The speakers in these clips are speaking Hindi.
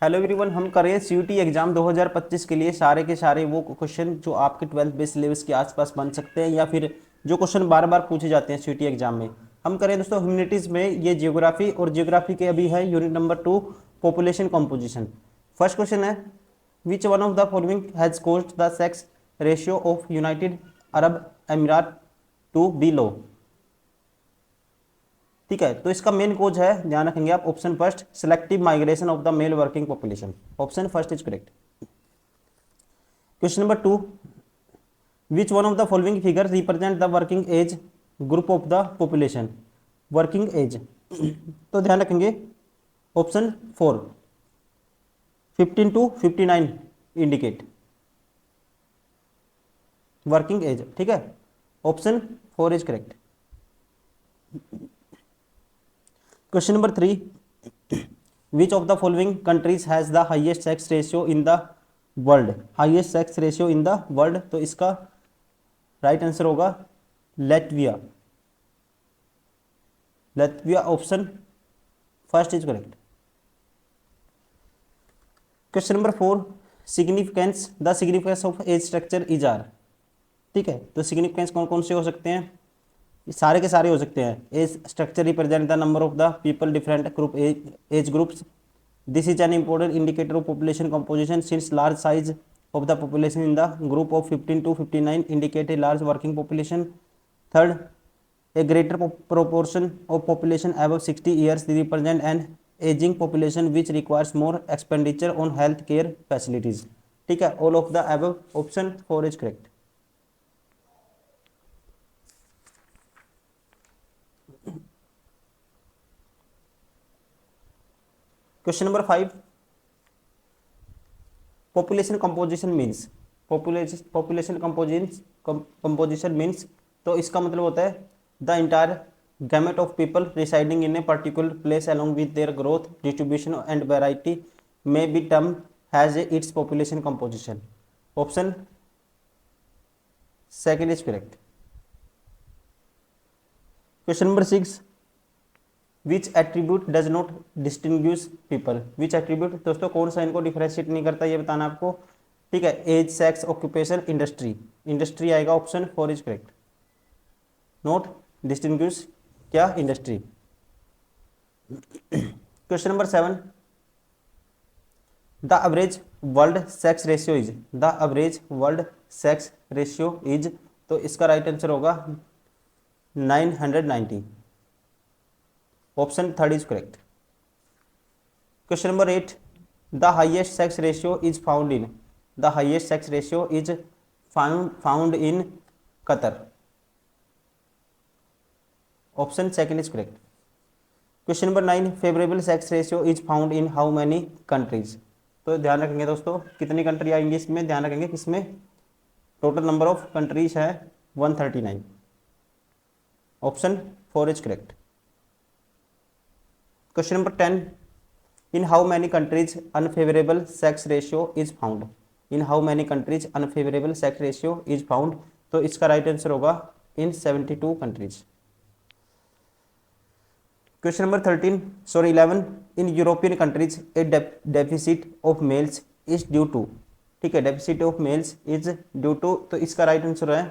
हेलो एवरीवन, हम कर रहे हैं सीयूटी एग्जाम 2025 के लिए सारे के सारे वो क्वेश्चन जो आपके 12th बेस सिलेबस के आसपास बन सकते हैं या फिर जो क्वेश्चन बार बार पूछे जाते हैं सीयूटी एग्जाम में। हम करें दोस्तों ह्यूमैनिटीज में ये जियोग्राफी, और जियोग्राफी के अभी है unit number 2 population composition. First question है, which one of the following has caused the sex ratio of United Arab Emirates to B लो। ठीक है, तो इसका मेन कोज है, ध्यान रखेंगे आप, option first selective migration of the male working population. Option first is correct. Question number 2, which one of the following figure represent the working age group of the population. Working age तो ध्यान रखेंगे option 4 15 to 59 indicate working age. ठीक है, option 4 is correct. Question number 3, which of the following countries has the highest sex ratio in the world. Highest sex ratio in the world, तो इसका राइट आंसर होगा Latvia. Latvia option first is correct. Question number 4, significance the significance of age structure is are. ठीक है, तो सिग्निफिकेंस कौन कौन से हो सकते हैं, ये सारे के सारे हो सकते हैं। Age structure represent the number of the people different group age groups. This is an important indicator of population composition since large size of the population in the group of 15 to 59 indicate a large working population. Third, a greater proportion of population above 60 years represent an aging population which requires more expenditure on health care facilities। ठीक है, all of the above option 4 is correct। Question number 5, population composition means. Population composition means, तो इसका मतलब होता है the entire gamut of people residing in a particular place along with their growth distribution and variety may be termed as its population composition। option second is correct। question number 6, which attribute does not distinguish people। which attribute दोस्तों कौन सा इनको डिफरेंशिएट नहीं करता, ये बताना आपको। ठीक है, age sex occupation industry. Industry आएगा, option 4 is correct. Not distinguish क्या, industry. Question number 7, the average world sex ratio is. The average world sex ratio is, तो इसका राइट आंसर होगा 990। Option 3 is correct. Question number 8, the highest sex ratio is found in. The highest sex ratio is found in Qatar. Option second is correct. Question number 9, favourable sex ratio is found in how many countries. तो ध्यान रखेंगे दोस्तों, कितनी कंट्री आएंगी इसमें, ध्यान रखेंगे किसमें, टोटल नंबर ऑफ कंट्रीज है 139। Option 4 is correct. Question number 10, in how many countries unfavourable sex ratio is found. In how many countries unfavourable sex ratio is found, तो इसका राइट आंसर होगा in 72 countries. Question number 11, in European countries a deficit of males is due to. ठीक है, deficit of males is due to, तो इसका राइट आंसर है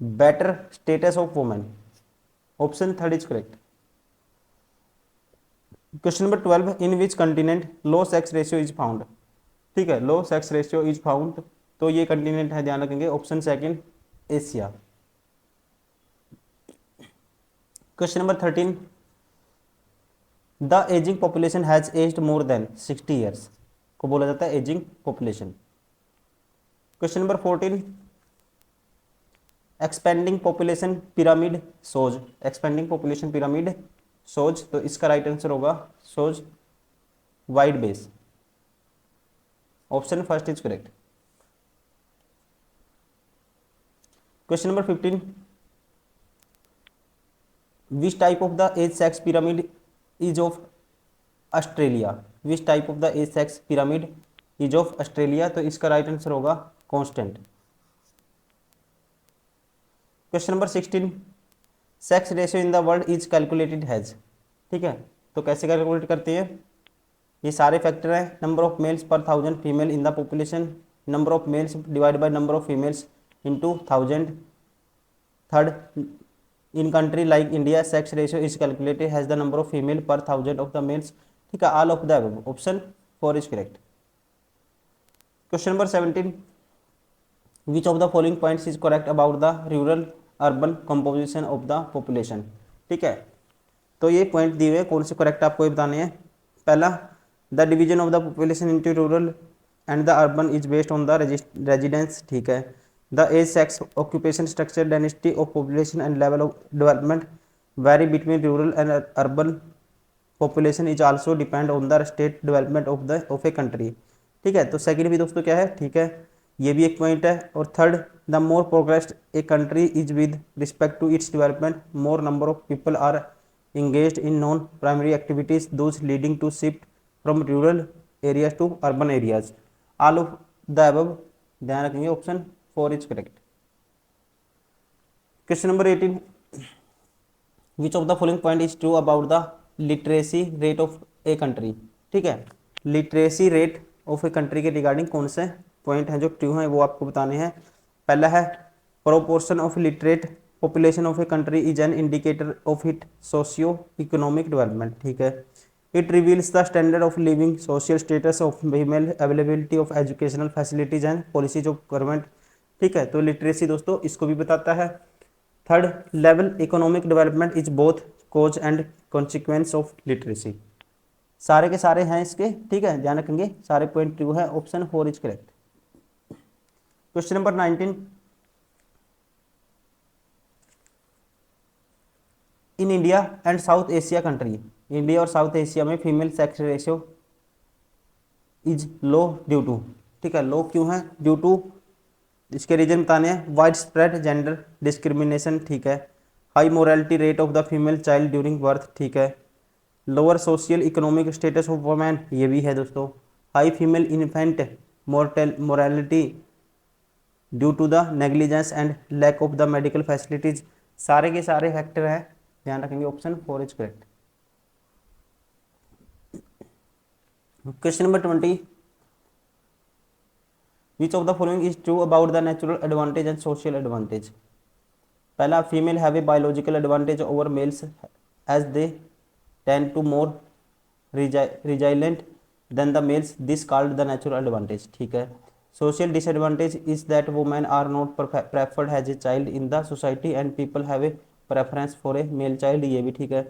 better status of women. Option 3 is correct. Question number 12, in which continent low sex ratio is found. ठीक है, low sex ratio is found, तो ये कंटिनेंट है, ध्यान रखेंगे, option second Asia. Question number 13, the ageing population has aged more than 60 years को बोला जाता है ageing population. Question number 14, expanding population pyramid shows. Expanding population pyramid shows, तो इसका राइट आंसर होगा shows wide base. Option first is correct. Question number 15, which type of the age sex pyramid is of Australia. Which type of the age sex pyramid is of Australia, तो इसका राइट आंसर होगा constant. Question number 16, sex ratio in the world is calculated has. ठीक है, तो कैसे कैलकुलेट करते हैं, ये सारे फैक्टर हैं। नंबर ऑफ मेल्स पर 1000 female in the population, number of males divide by number of females into 1000। Third, in country like India sex ratio is calculated has the number of female पर 1000 ऑफ द मेल्स। ठीक है, all of the above, option 4 is correct. Question number 17, which of the following points is correct about the rural urban composition of the population. ठीक है, तो ये पॉइंट दिए हुए कौन से करेक्ट आपको ये बताने हैं। पहला, the division of the population into rural and the urban is based on the residence. ठीक है, the age sex occupation structure density of population and level of development vary between rural and urban population is also depend on the state development of a country. ठीक है, तो सेकंड भी दोस्तों क्या है, ठीक है, ये भी एक पॉइंट है। और third, the more progressed a country is with respect to its development more number of people are engaged in non-primary activities, those leading to shift from rural areas to urban areas. All of the above, ध्यान रखेंगे, option 4 is correct. Question number 18, which of the following point is true about the literacy rate of a country. ठीक है, literacy rate of a country के रिगार्डिंग कौन से पॉइंट हैं जो ट्रू हैं वो आपको बताने हैं। पहला है, proportion of literate population of a country is an indicator of its socio-economic development। ठीक है, it reveals the standard of living, social status of female, availability of educational facilities and policies of government। ठीक है, तो लिटरेसी दोस्तों इसको भी बताता है। Third, level economic development is both cause and consequence of literacy. सारे के सारे हैं इसके, ठीक है, ध्यान रखेंगे, सारे पॉइंट ट्रू है, option 4 is correct. Question number 19, in India and South Asia country, India और साउथ एशिया में female sex ratio is low due to. ठीक है, लो क्यों है, ड्यू टू, इसके रीजन बताने हैं। Wide spread gender discrimination. ठीक है, high morality rate of the female child during birth. ठीक है, lower social economic status of women, ये भी है दोस्तों। High female infant morality due to the negligence and lack of the medical facilities. सारे के सारे फैक्टर हैं, ध्यान रखेंगे, option 4 is correct. Question number 20, which of the following is true about the natural advantage and social advantage. पहला, female have a biological advantage over males as they tend to more resilient than the males, this called the natural advantage. ठीक है, social disadvantage is that women are not preferred as a child in the society and people have a preference for a male child, ये भी ठीक है।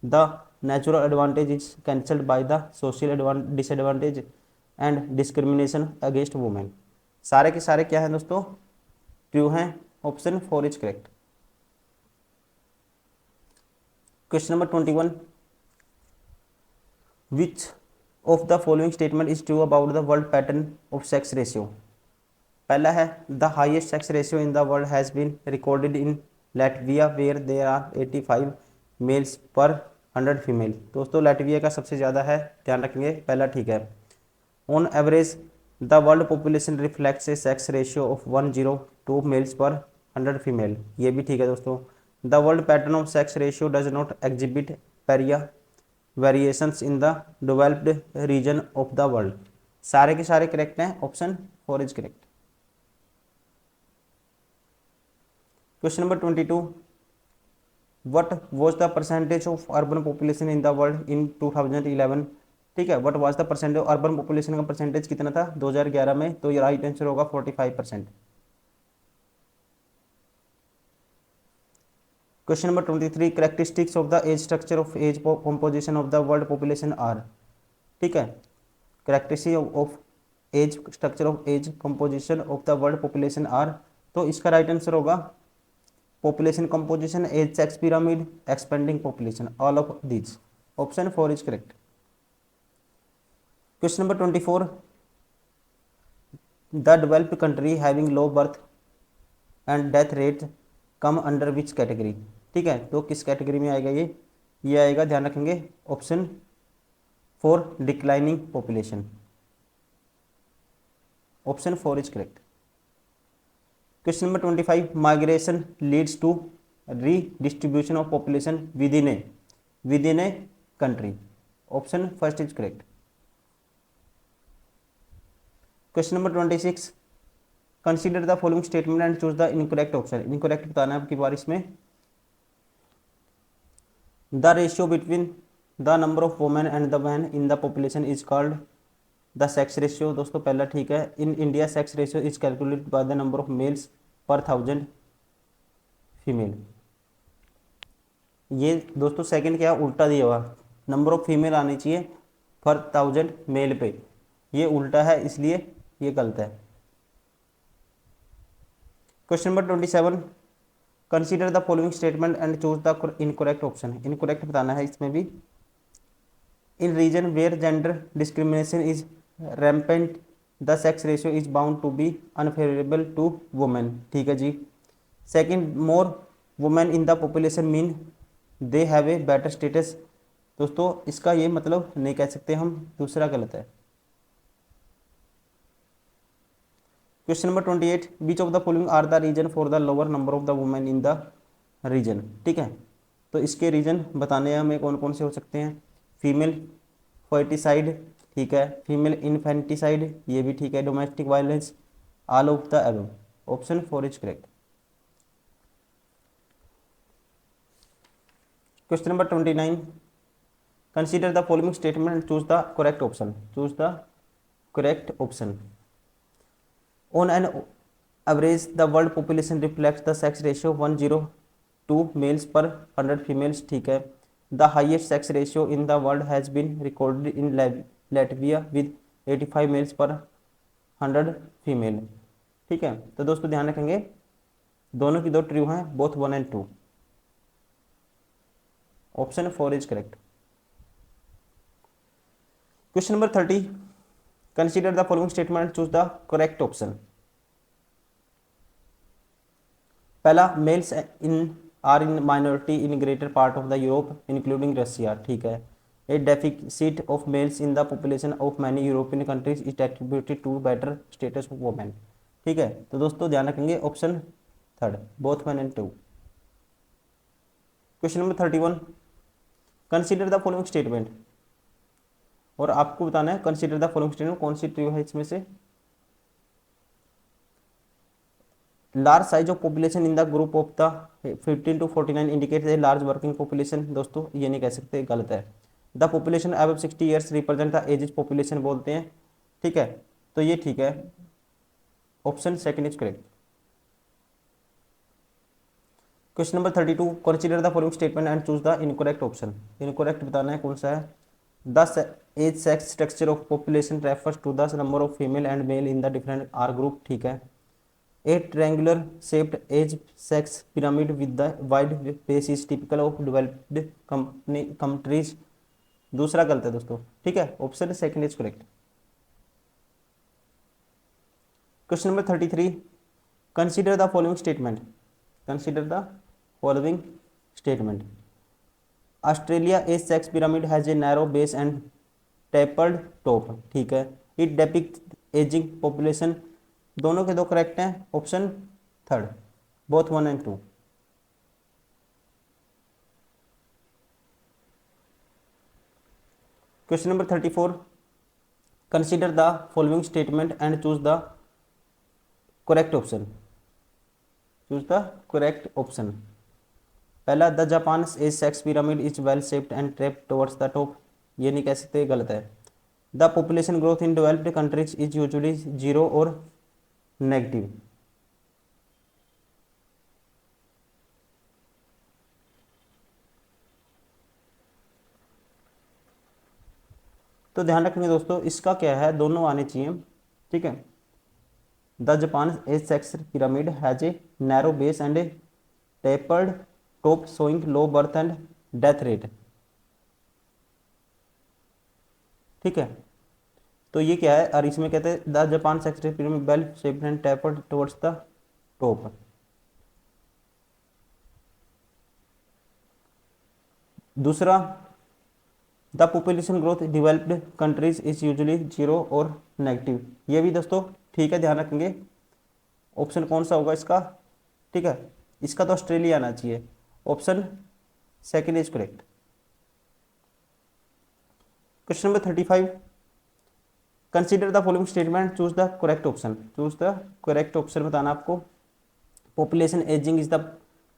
The natural advantage is cancelled by the social disadvantage and discrimination against women. सारे के सारे क्या हैं दोस्तों, ट्रू हैं, option 4 is correct. Question number 21, which of the following statement is true about the world pattern of sex ratio. पहला है, the highest sex ratio in the world has been recorded in Latvia where there are 85 males per 100 female. दोस्तों लैटविया का सबसे ज़्यादा है, ध्यान रखेंगे, पहला ठीक है। On average the world population reflects a sex ratio of 102 males per 100 female, ये भी ठीक है दोस्तों। The world pattern of sex ratio does not exhibit variations in the developed region of the world. सारे के सारे करेक्ट हैं, option 4 is correct. Question number 22, what was the percentage of urban population in the world in 2011। ठीक है, what was the percentage of urban population का परसेंटेज कितना था 2011 में, तो ये राइट आंसर होगा 45%। Question number 23, characteristics of the age structure of age composition of the world population are. ठीक है, characteristic of age structure of age composition of the world population are, तो इसका राइट आंसर होगा population composition, age sex pyramid, expanding population, all of these, option 4 is correct। question number 24, the developed country having low birth and death rate come under which category। ठीक है, तो किस कैटेगरी में आएगा ये आएगा, ध्यान रखेंगे, option 4 declining population, option 4 is correct. Question number 25, migration leads to redistribution of population within a country, option 1 is correct. Question number 26, consider the following statement and choose the incorrect option. Incorrect बताना है आपकी बार इसमें। The ratio between the number of women and the man in the population is called the sex ratio. दोस्तों पहला ठीक है। In India sex ratio is calculated by the number of males पर 1000 फीमेल। ये दोस्तों सेकंड क्या उल्टा दिया हुआ, नंबर ऑफ फीमेल आनी चाहिए पर 1000 मेल पे, ये उल्टा है इसलिए ये गलत है। Question number 27, consider the following statement and choose the incorrect option. Incorrect बताना है इसमें भी। In region where gender discrimination is rampant the sex ratio is bound to be unfavourable to women. ठीक है जी। Second, more women in the population mean they have a better status. दोस्तों इसका ये मतलब नहीं कह सकते हम, दूसरा गलत है। Question number 28, which of the following are the reason for the lower number of the women in the region. ठीक है, तो इसके रीजन बताने हैं हमें कौन कौन से हो सकते हैं। फीमेल फर्टिसाइड, ठीक है, फीमेल इन्फेंटिसाइड, ये भी ठीक है, domestic violence, all of the above. Option 4 is correct. Question number 29, consider the following statement and choose the correct option. Choose the correct option. On an average, the world population reflects the sex ratio 102 males per 100 females। ठीक है। The highest sex ratio in the world has been recorded in Latvia with 85 males per 100 female। ठीक है, तो दोस्तों ध्यान रखेंगे दोनों की दो ट्रू हैं, both 1 and 2। Option 4 is correct. Question number 30, consider the following statement choose the correct option. पहला, males in are in minority in greater part of the Europe including Russia. ठीक है। A deficit of males in the population of many European countries is attributed to better status of women. ठीक है, तो दोस्तों ध्यान रखेंगे option 3, both 1 and 2। Question number 31, consider the following statement, और आपको बताना है कंसीडर द फॉलोइंग स्टेटमेंट कौन सी ट्रू है इसमें से। Large size of population in the group of the 15 to 49 indicates a large working population. दोस्तों ये नहीं कह सकते, गलत है। The population above 60 years represent the ages population बोलते हैं। ठीक है, तो ये ठीक है, option 2 is correct. Question number 32, consider the following statement and choose the incorrect option. Incorrect बताना है कौन सा है। The age sex structure of population refers to the number of female and male in the different are group. ठीक है। A triangular shaped age sex pyramid with the wide base is typical of developed countries। दूसरा गलत है दोस्तों। ठीक है, option 2 is correct. Question number 33, consider the following statement. Consider the following statement. Australia age sex pyramid has a narrow base and tapered top. ठीक है। It depict ageing population. दोनों के दो करेक्ट हैं, option 3, both 1 and 2। Question number 34, consider the following statement and choose the correct option. Choose the correct option. पहला, the Japan age sex pyramid is well shaped and trap towards the top. ये नहीं कह सकते, गलत है। The population growth in developed countries is usually 0 or negative. तो ध्यान रखना दोस्तों, इसका क्या है, दोनों आने चाहिए। ठीक है। The Japan age sex pyramid has a narrow base and a tapered top showing low birth and death rate. ठीक है, तो ये क्या है, और इसमें कहते हैं the Japan sex pyramid bell shaped and tapered towards the top. दूसरा, the population growth developed countries is usually 0 or negative. ये भी दोस्तों ठीक है, ध्यान रखेंगे। ऑप्शन कौन सा होगा इसका। ठीक है, इसका तो ऑस्ट्रेलिया आना चाहिए, option 2 is correct. Question number 35, consider the following statement, choose the correct option. Choose the correct option बताना आपको। Population ageing is the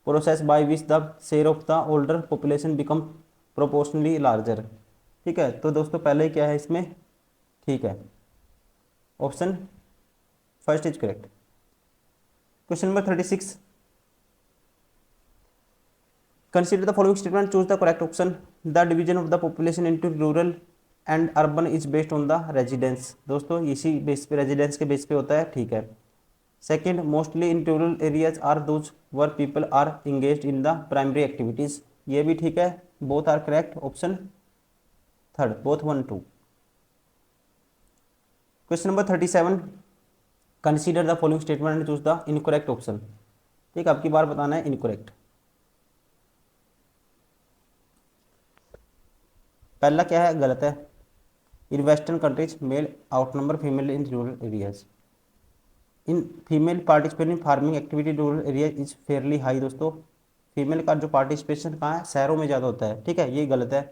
process by which the share of the older population become proportionally larger. ठीक है, तो दोस्तों पहले क्या है इसमें, ठीक है, option first is correct. Question number 36, consider the following statement, choose the correct option. The division of the population into rural and urban is based on the residence. दोस्तों इसी बेस पे, रेजिडेंस के बेस पे होता है, ठीक है। Second, mostly in rural areas are those where people are engaged in the primary activities. ये भी ठीक है, both are correct, option third, both 1 2। Question number 37, consider the following statement and choose the incorrect option. ठीक, अब की बार बताना है इनकरेक्ट। पहला क्या है, गलत है। In western countries male outnumber female in rural areas. In female participate in farming activity rural area is fairly high. दोस्तों फीमेल का जो पार्टिसिपेशन कहाँ है, शहरों में ज़्यादा होता है, ठीक है, ये गलत है।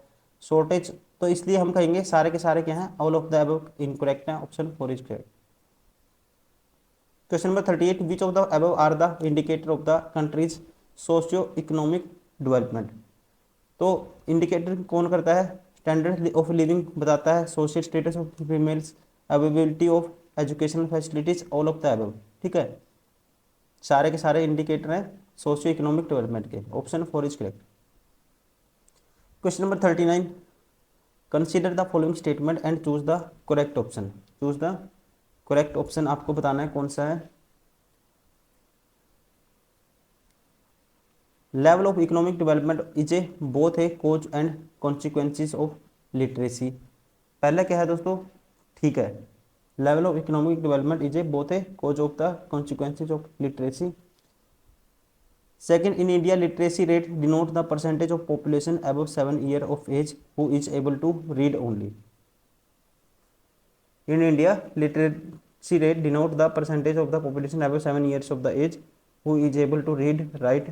शॉर्टेज, तो इसलिए हम कहेंगे सारे के सारे क्या हैं, all of the above incorrect हैं, option 4 is correct. Question number 38, which of the above are the indicator of the countries socio economic development. तो इंडिकेटर कौन करता है, स्टैंडर्ड ऑफ लिविंग बताता है, social status of females, availability of educational facilities, all of the above. ठीक है, सारे के सारे इंडिकेटर हैं सोशियो इकोनॉमिक डेवलपमेंट के, option 4 is correct. Question number 39, consider the following statement and choose the correct option. Choose the correct option आपको बताना है कौन सा है। Level of economic development is a both a cause and consequences of literacy. पहला क्या है दोस्तों, ठीक है, level of economic development is a both a cause of the consequences of literacy. Second, in India literacy rate denote the percentage of population above 7 year of age who is able to read only. In India literacy rate denote the percentage of the population above 7 years of the age who is able to read write,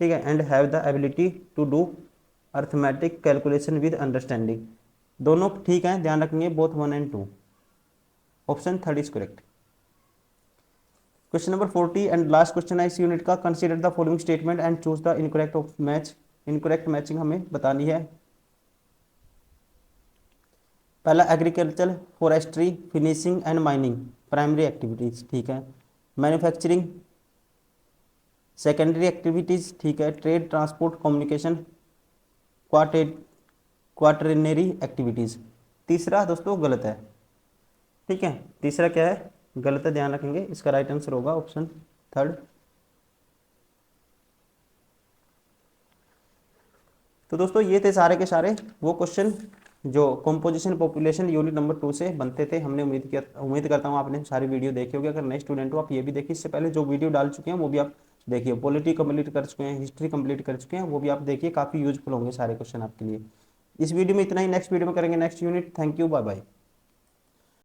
ठीक है, and have the ability to do arithmetic calculation with understanding. दोनों ठीक हैं, ध्यान रखेंगे, both 1 and 2, option 3 is correct. Question number 40 and last question है इस यूनिट का, consider the following statement and choose the incorrect of match. Incorrect matching हमें बतानी है। पहला, agriculture, forestry, finishing and mining primary activities, ठीक है। मैन्युफैक्चरिंग सेकेंडरी एक्टिविटीज, ठीक है। Trade, transport, communication quaternary activities. तीसरा दोस्तों गलत है, ठीक है, तीसरा क्या है, गलत है, ध्यान रखेंगे। इसका राइट आंसर होगा ऑप्शन 3। तो दोस्तों ये थे सारे के सारे वो क्वेश्चन जो कंपोजिशन पॉपुलेशन यूनिट नंबर 2 से बनते थे। हमने उम्मीद करता हूँ आपने सारी वीडियो देखी होगी। अगर नए स्टूडेंट हो आप ये भी देखिए, इससे पहले जो वीडियो डाल चुके हैं वो भी आप देखिए। पॉलिटी कंप्लीट कर चुके हैं, हिस्ट्री कंप्लीट कर चुके हैं, वो भी आप देखिए, काफ़ी यूजफुल होंगे सारे क्वेश्चन आपके लिए। इस वीडियो में इतना ही, नेक्स्ट वीडियो में करेंगे next unit. Thank you, bye bye.